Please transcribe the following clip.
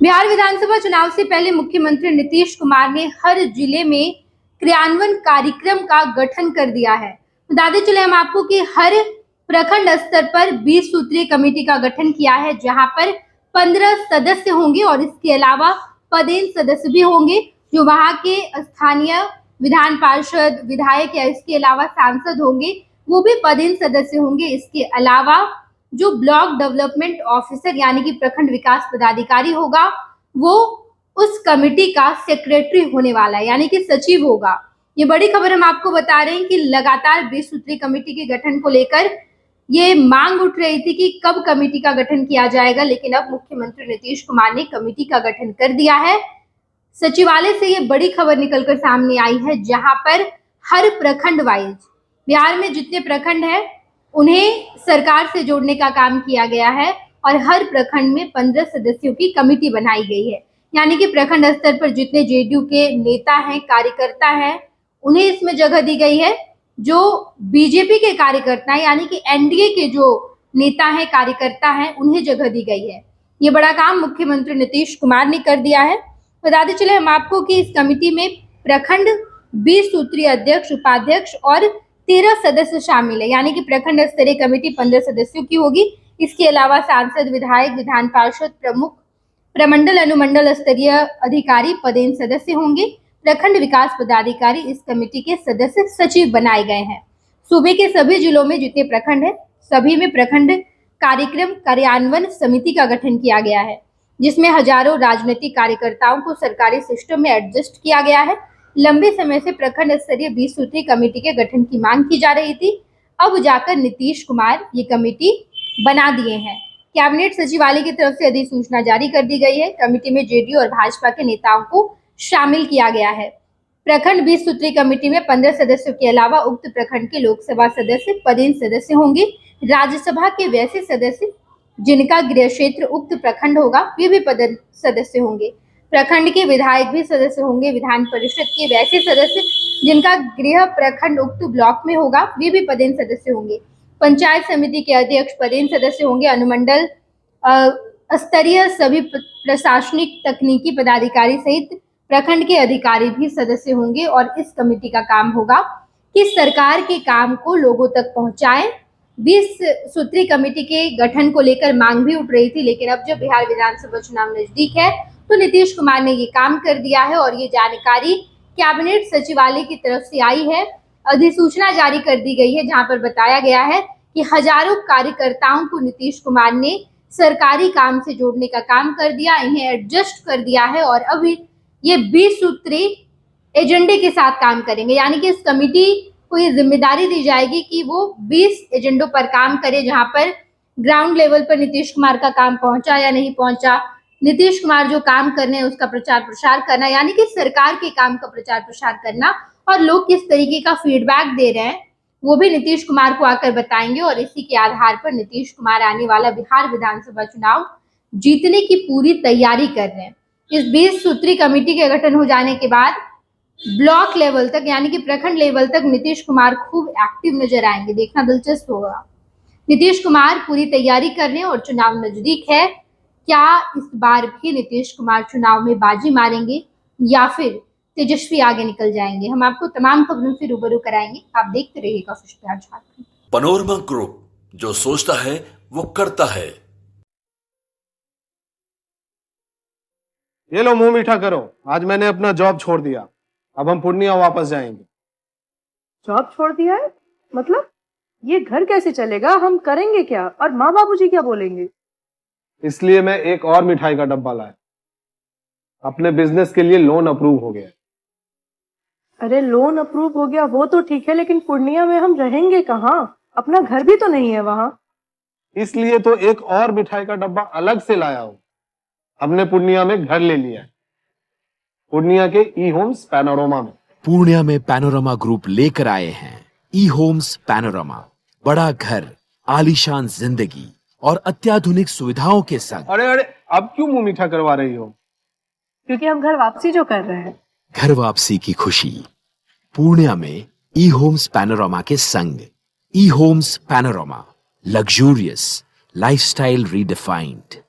बिहार विधानसभा चुनाव से पहले मुख्यमंत्री नीतीश कुमार ने हर जिले में क्रियान्वयन कार्यक्रम का गठन कर दिया है। बताते चले हम आपको कि हर प्रखंड स्तर पर 20 सूत्रीय कमेटी का गठन किया है, जहां पर 15 सदस्य होंगे और इसके अलावा पदेन सदस्य भी होंगे, जो वहां के स्थानीय विधान पार्षद, विधायक या इसके अलावा सांसद होंगे, वो भी पदेन सदस्य होंगे। इसके अलावा जो ब्लॉक डेवलपमेंट ऑफिसर यानी कि प्रखंड विकास पदाधिकारी होगा, वो उस कमेटी का सेक्रेटरी होने वाला है, यानी कि सचिव होगा। ये बड़ी खबर हम आपको बता रहे हैं कि लगातार 20 सूत्रीय कमेटी के गठन को लेकर ये मांग उठ रही थी कि कब कमेटी का गठन किया जाएगा, लेकिन अब मुख्यमंत्री नीतीश कुमार ने कमेटी का गठन कर दिया है। सचिवालय से ये बड़ी खबर निकलकर सामने आई है, जहां पर हर प्रखंड वाइज बिहार में जितने प्रखंड है उन्हें सरकार से जोड़ने का काम किया गया है और हर प्रखंड में 15 सदस्यों की कमेटी बनाई गई है। यानी कि प्रखंड स्तर पर जितने जेडीयू के नेता हैं, कार्यकर्ता हैं, उन्हें इसमें जगह दी गई है। जो बीजेपी के कार्यकर्ता हैं, यानी कि एनडीए के जो नेता हैं, कार्यकर्ता हैं, उन्हें जगह दी गई है। ये बड़ा काम मुख्यमंत्री नीतीश कुमार ने कर दिया है। बताते चले हम आपको कि इस कमेटी में प्रखंड 20 सूत्रीय अध्यक्ष, उपाध्यक्ष और 13 सदस्य शामिल है। यानी कि प्रखंड स्तरीय कमेटी 15 सदस्यों की होगी। इसके अलावा सांसद, विधायक, विधान पार्षद, प्रमुख, प्रमंडल, अनुमंडल स्तरीय अधिकारी पदेन सदस्य होंगे। प्रखंड विकास पदाधिकारी इस कमेटी के सदस्य सचिव बनाए गए हैं। सूबे के सभी जिलों में जितने प्रखंड है, सभी में प्रखंड कार्यक्रम कार्यान्वयन समिति का गठन किया गया है, जिसमें हजारों राजनीतिक कार्यकर्ताओं को सरकारी सिस्टम में एडजस्ट किया गया है। लंबे समय से प्रखंड स्तरीय 20 सूत्रीय कमेटी के गठन की मांग की जा रही थी। अब जाकर नीतीश कुमार ये कमेटी बना दिए हैं। कैबिनेट सचिवालय की तरफ से अधिसूचना जारी कर दी गई है। कमेटी में जेडीयू और भाजपा के नेताओं को शामिल किया गया है। प्रखंड 20 सूत्रीय कमेटी में 15 सदस्यों के अलावा उक्त प्रखंड के लोकसभा सदस्य पदेन सदस्य होंगे। राज्यसभा के वैसे सदस्य जिनका गृह क्षेत्र उक्त प्रखंड होगा, वे भी पदेन सदस्य होंगे। प्रखंड के विधायक भी सदस्य होंगे। विधान परिषद के वैसे सदस्य जिनका गृह प्रखंड उक्त ब्लॉक में होगा, वे भी पदेन सदस्य होंगे। पंचायत समिति के अध्यक्ष पदेन सदस्य होंगे। अनुमंडल स्तरीय सभी प्रशासनिक तकनीकी पदाधिकारी सहित प्रखंड के अधिकारी भी सदस्य होंगे और इस कमेटी का काम होगा कि सरकार के काम को लोगों तक पहुंचाएं। 20 सूत्रीय कमेटी के गठन को लेकर मांग भी उठ रही थी, लेकिन अब जब बिहार विधानसभा चुनाव नजदीक है तो नीतीश कुमार ने ये काम कर दिया है और ये जानकारी कैबिनेट सचिवालय की तरफ से आई है। अधिसूचना जारी कर दी गई है, जहां पर बताया गया है कि हजारों कार्यकर्ताओं को नीतीश कुमार ने सरकारी काम से जोड़ने का काम कर दिया, इन्हें एडजस्ट कर दिया है और अब ये 20 सूत्रीय एजेंडे के साथ काम करेंगे। यानी कि इस कमेटी को ये जिम्मेदारी दी जाएगी कि वो 20 एजेंडों पर काम करे, जहां पर ग्राउंड लेवल पर नीतीश कुमार का काम पहुंचा या नहीं पहुंचा, नीतीश कुमार जो काम करने हैं उसका प्रचार प्रसार करना, यानी कि सरकार के काम का प्रचार प्रसार करना और लोग किस तरीके का फीडबैक दे रहे हैं वो भी नीतीश कुमार को आकर बताएंगे और इसी के आधार पर नीतीश कुमार आने वाला बिहार विधानसभा चुनाव जीतने की पूरी तैयारी कर रहे हैं। इस 20 सूत्रीय कमेटी के गठन हो जाने के बाद ब्लॉक लेवल तक यानी कि प्रखंड लेवल तक नीतीश कुमार खूब एक्टिव नजर आएंगे। देखना दिलचस्प होगा। नीतीश कुमार पूरी तैयारी कर रहे हैं और चुनाव नजदीक है। क्या इस बार भी नीतीश कुमार चुनाव में बाजी मारेंगे या फिर तेजस्वी आगे निकल जाएंगे? हम आपको तमाम खबरों से रूबरू कराएंगे। आप देखते रहिएगा खुश प्यार झारखंड। पैनोरमा ग्रुप, जो सोचता है वो करता है। ये लो मुंह मीठा करो। आज मैंने अपना जॉब छोड़ दिया। अब हम पूर्णिया वापस जाएंगे। जॉब छोड़ दिया है? मतलब ये घर कैसे चलेगा? हम करेंगे क्या? और माँ बाबूजी क्या बोलेंगे? इसलिए मैं एक और मिठाई का डब्बा लाया। अपने बिजनेस के लिए लोन अप्रूव हो गया। अरे लोन अप्रूव हो गया वो तो ठीक है, लेकिन पूर्णिया में हम रहेंगे कहाँ? अपना घर भी तो नहीं है वहां। इसलिए तो एक और मिठाई का डब्बा अलग से लाया हूं। हमने पूर्णिया में घर ले लिया है, पूर्णिया के ई होम्स पैनोरमा में। पूर्णिया में पैनोरमा ग्रुप लेकर आए हैं ई होम्स पैनोरमा। बड़ा घर, आलीशान जिंदगी और अत्याधुनिक सुविधाओं के संग। अरे अब क्यों मुंह मीठा करवा रही हो? क्योंकि हम घर वापसी जो कर रहे हैं। घर वापसी की खुशी पूर्णिया में ई होम्स पैनोरमा के संग। E Homes Panorama, luxurious lifestyle redefined.